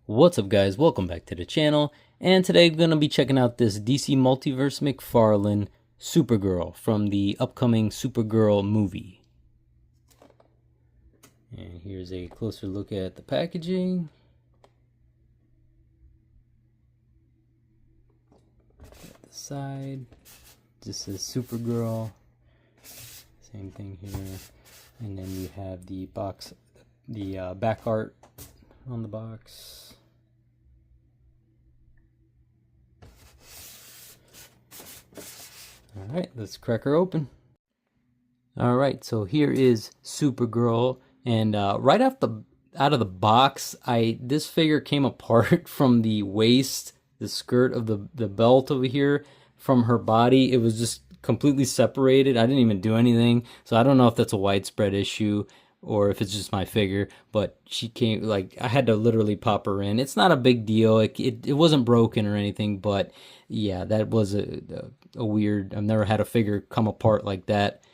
What's up, guys? Welcome back to the channel, and today I'm going to be checking out this DC Multiverse McFarlane Supergirl from the upcoming Supergirl movie. And here's a closer look at the packaging. At the side, just says Supergirl. Same thing here. And then you have the box, the back art on the box. Alright, let's crack her open. Alright, so here is Supergirl, and right out of the box, this figure came apart from the waist, the skirt of the belt over here, from her body. It was just completely separated. I didn't even do anything, so I don't know if that's a widespread issue or if it's just my figure, but she came, like, I had to literally pop her in. It's not a big deal. It wasn't broken or anything, but yeah, that was a weird, I've never had a figure come apart like that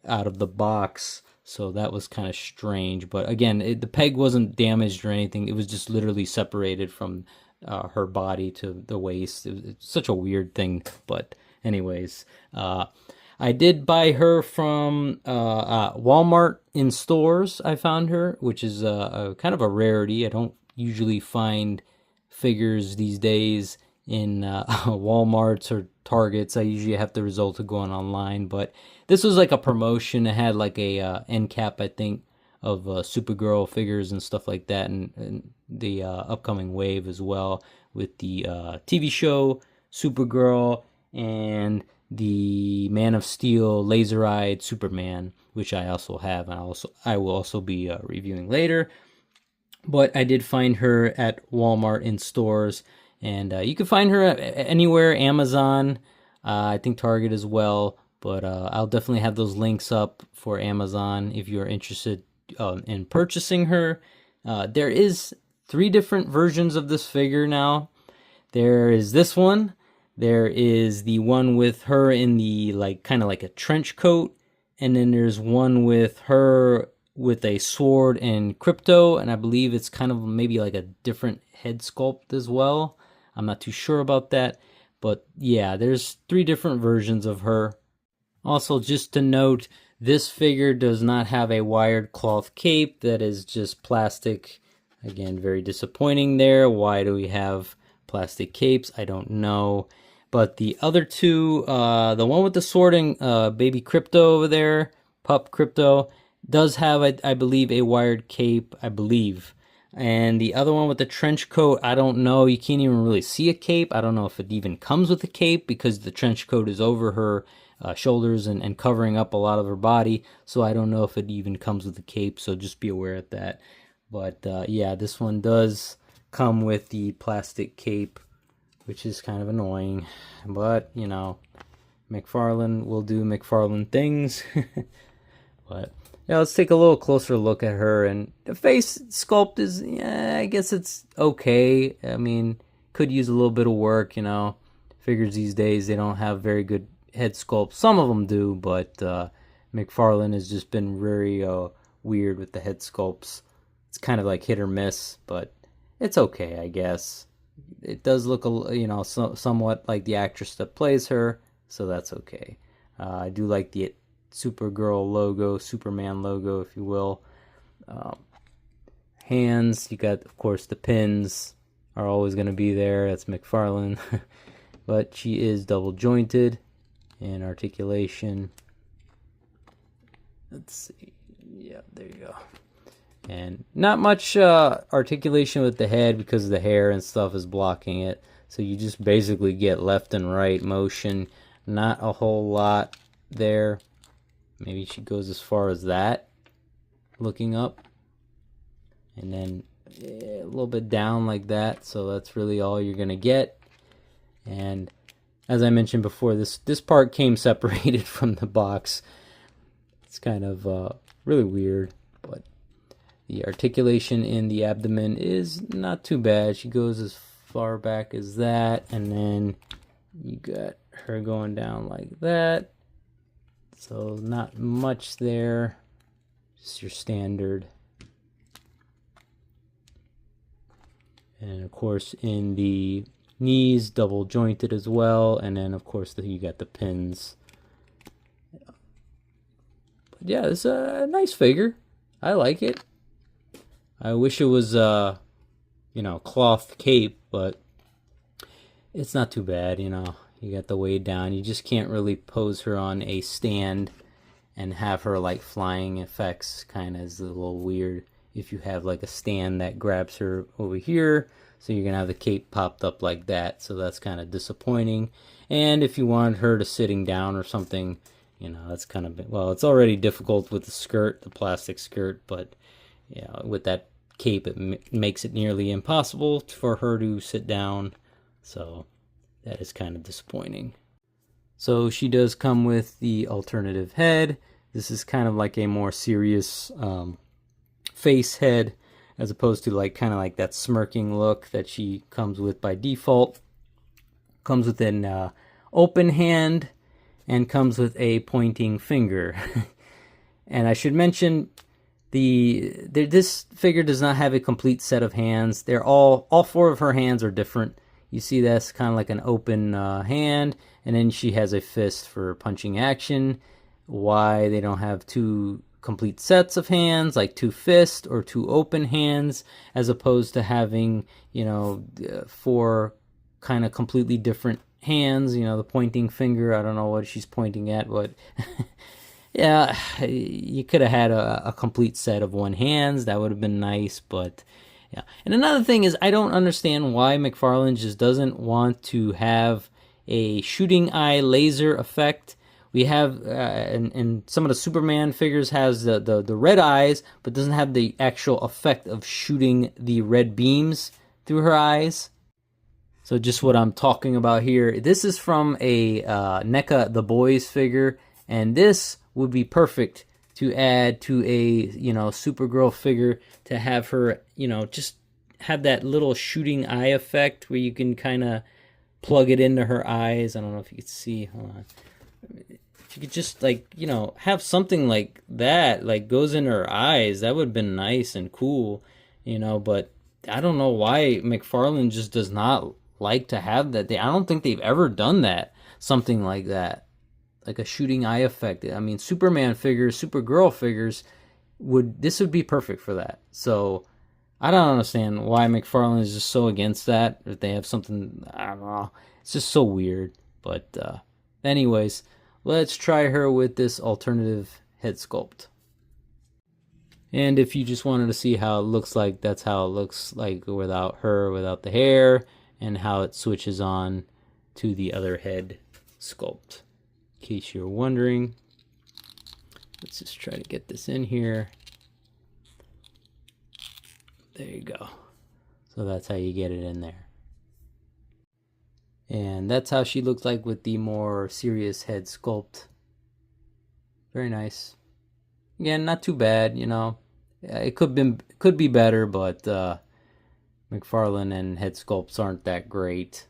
out of the box, so that was kind of strange. But again, the peg wasn't damaged or anything. It was just literally separated from her body to the waist. It's such a weird thing, but anyways, I did buy her from Walmart in stores. I found her, which is a kind of a rarity. I don't usually find figures these days in Walmarts or Targets. I usually have to resort to going online, but this was like a promotion. It had like a end cap, I think, of Supergirl figures and stuff like that, and the upcoming wave as well, with the TV show Supergirl and the Man of Steel laser-eyed Superman, which I also have, and I will also be reviewing later. But I did find her at Walmart in stores, and you can find her anywhere, Amazon, I think Target as well. But I'll definitely have those links up for Amazon if you're interested in purchasing her. There is 3 different versions of this figure now. There is this one. There is the one with her in the, like, kind of like a trench coat, and then there's one with her with a sword and crypto, and I believe it's kind of maybe like a different head sculpt as well. I'm not too sure about that, but yeah, there's 3 different versions of her. Also, just to note, this figure does not have a wired cloth cape. That is just plastic. Again, very disappointing there. Why do we have plastic capes? I don't know. But the other 2, the one with the sword and baby crypto over there, pup crypto, does have, I believe, a wired cape, I believe. And the other one with the trench coat, I don't know. You can't even really see a cape. I don't know if it even comes with a cape, because the trench coat is over her shoulders and covering up a lot of her body. So I don't know if it even comes with a cape, so just be aware of that. But yeah, this one does come with the plastic cape, which is kind of annoying, but you know, McFarlane will do McFarlane things. But yeah, let's take a little closer look at her. And the face sculpt is, yeah, I guess it's okay. I mean, could use a little bit of work, you know. Figures these days, they don't have very good head sculpt. Some of them do, but McFarlane has just been very weird with the head sculpts. It's kind of like hit or miss, but it's okay, I guess. It does look, you know, somewhat like the actress that plays her, so that's okay. I do like the Supergirl logo, Superman logo, if you will. Hands, you got, of course, the pins are always going to be there. That's McFarlane. But she is double jointed in articulation. Let's see. Yeah, there you go. And not much articulation with the head, because the hair and stuff is blocking it. So you just basically get left and right motion. Not a whole lot there. Maybe she goes as far as that, looking up. And then a little bit down like that. So that's really all you're going to get. And as I mentioned before, this part came separated from the box. It's kind of really weird, but the articulation in the abdomen is not too bad. She goes as far back as that, and then you got her going down like that. So not much there, just your standard. And of course in the knees, double jointed as well. And then of course you got the pins. But yeah, it's a nice figure. I like it. I wish it was cloth cape, but it's not too bad, you know. You got the weight down. You just can't really pose her on a stand and have her like flying effects. Kind of is a little weird if you have like a stand that grabs her over here. So you're gonna have the cape popped up like that. So that's kind of disappointing. And if you wanted her to sitting down or something, you know, that's kind of, well, it's already difficult with the skirt, the plastic skirt, but yeah, with that cape, it makes it nearly impossible for her to sit down. So that is kind of disappointing. So she does come with the alternative head. This is kind of like a more serious face head, as opposed to like kind of like that smirking look that she comes with by default. Comes with an open hand and comes with a pointing finger. And I should mention this figure does not have a complete set of hands. They're all four of her hands are different. You see that's kind of like an open hand, and then she has a fist for punching action. Why they don't have two complete sets of hands, like two fists or two open hands, as opposed to having, you know, four kind of completely different hands. You know, the pointing finger, I don't know what she's pointing at, but yeah, you could have had a complete set of one hands. That would have been nice, but yeah. And another thing is, I don't understand why McFarlane just doesn't want to have a shooting eye laser effect. We have, and some of the Superman figures has the red eyes, but doesn't have the actual effect of shooting the red beams through her eyes. So just what I'm talking about here. This is from a NECA The Boys figure, and this would be perfect to add to a, you know, Supergirl figure, to have her, you know, just have that little shooting eye effect where you can kind of plug it into her eyes. I don't know if you could see. Hold on. If you could just, like, you know, have something like that, like goes in her eyes, that would have been nice and cool, you know. But I don't know why McFarlane just does not like to have that. I don't think they've ever done that, something like that, like a shooting eye effect. I mean, Superman figures, Supergirl figures, this would be perfect for that. So I don't understand why McFarlane is just so against that. If they have something, I don't know, it's just so weird. But anyways, let's try her with this alternative head sculpt. And if you just wanted to see how it looks like, that's how it looks like without her, without the hair, and how it switches on to the other head sculpt. In case you're wondering, let's just try to get this in here. There you go. So that's how you get it in there. And that's how she looks like with the more serious head sculpt. Very nice. Again, not too bad, you know. It could be better, but McFarlane and head sculpts aren't that great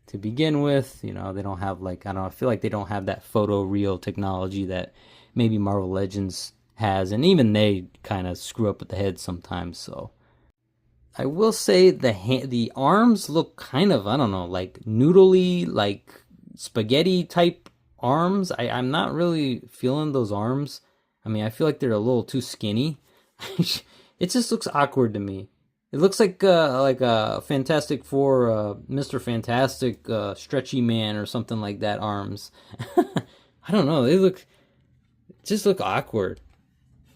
to begin with. You know, they don't have, like, I don't know, I feel like they don't have that photoreal technology that maybe Marvel Legends has, and even they kind of screw up with the head sometimes. So I will say the arms look kind of, I don't know, like noodly, like spaghetti type arms. I'm not really feeling those arms. I mean, I feel like they're a little too skinny. It just looks awkward to me. It looks like a Fantastic Four, Mr. Fantastic, stretchy man or something like that arms. I don't know. They just look awkward.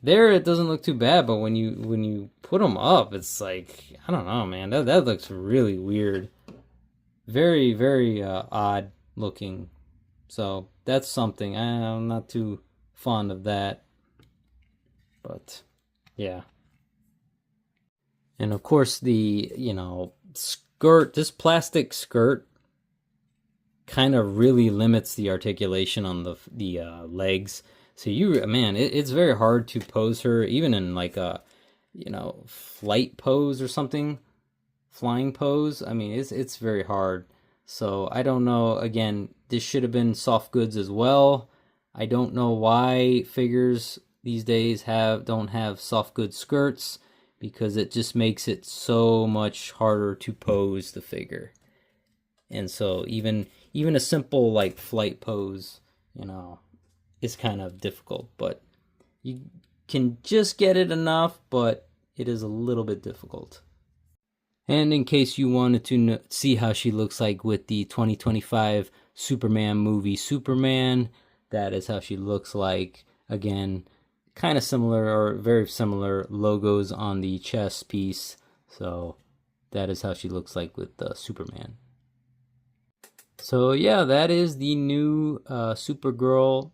There, it doesn't look too bad, but when you put them up, it's like, I don't know, man. That looks really weird. Very, very odd looking. So that's something. I'm not too fond of that. But yeah. And of course the, you know, skirt, this plastic skirt kind of really limits the articulation on the legs. So it's very hard to pose her, even in like a, you know, flight pose or something, flying pose. I mean, it's very hard. So I don't know. Again, this should have been soft goods as well. I don't know why figures these days don't have soft goods skirts. because it just makes it so much harder to pose the figure. And so even a simple like flight pose, you know, is kind of difficult, but you can just get it enough, but it is a little bit difficult. And in case you wanted to see how she looks like with the 2025 Superman movie Superman, that is how she looks like. Again, kind of similar or very similar logos on the chest piece. So that is how she looks like with Superman. So yeah, that is the new Supergirl,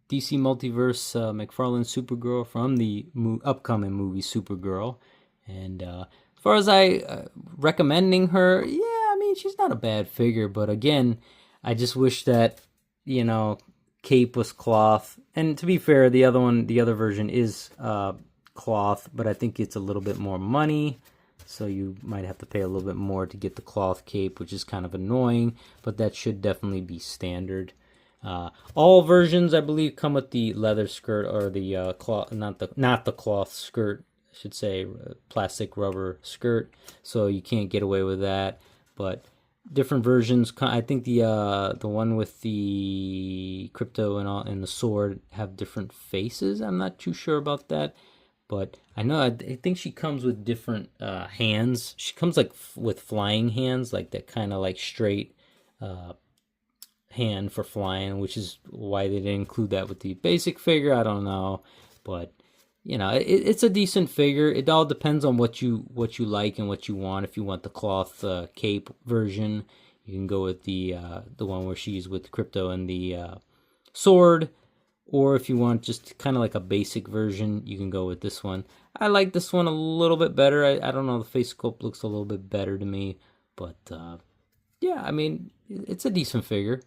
DC Multiverse McFarlane Supergirl from the upcoming movie Supergirl. And as far as recommending her, yeah, I mean, she's not a bad figure, but again, I just wish that, you know, cape was cloth. And to be fair, the other version is cloth, but I think it's a little bit more money. So you might have to pay a little bit more to get the cloth cape, which is kind of annoying, but that should definitely be standard. All versions, I believe, come with the leather skirt or the cloth, not the cloth skirt, I should say, plastic rubber skirt. So you can't get away with that. But different versions, I think the one with the crypto and the sword have different faces. I'm not too sure about that. But I know, I think she comes with different hands. She comes like with flying hands, like that kind of like straight hand for flying, which is why they didn't include that with the basic figure. I don't know, but you know, it's a decent figure. It all depends on what you like and what you want. If you want the cloth cape version, you can go with the one where she's with crypto and the sword. Or if you want just kind of like a basic version, you can go with this one. I like this one a little bit better. I don't know, the face sculpt looks a little bit better to me. But yeah, I mean, it's a decent figure.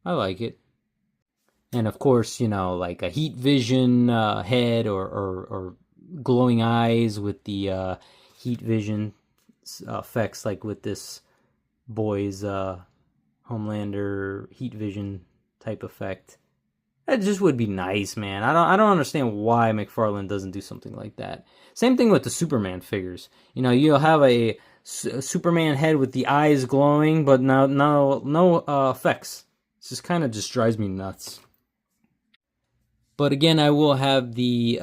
I like it. And of course, you know, like a heat vision head or glowing eyes with the heat vision effects, like with this boy's Homelander heat vision type effect. That just would be nice, man. I don't understand why McFarlane doesn't do something like that. Same thing with the Superman figures. You know, you'll have a Superman head with the eyes glowing, but no effects. It just kind of just drives me nuts. But again, I will have the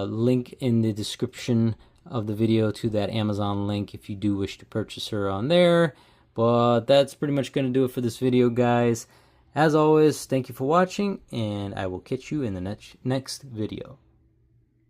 link in the description of the video to that Amazon link if you do wish to purchase her on there. But that's pretty much going to do it for this video, guys. As always, thank you for watching, and I will catch you in the next video.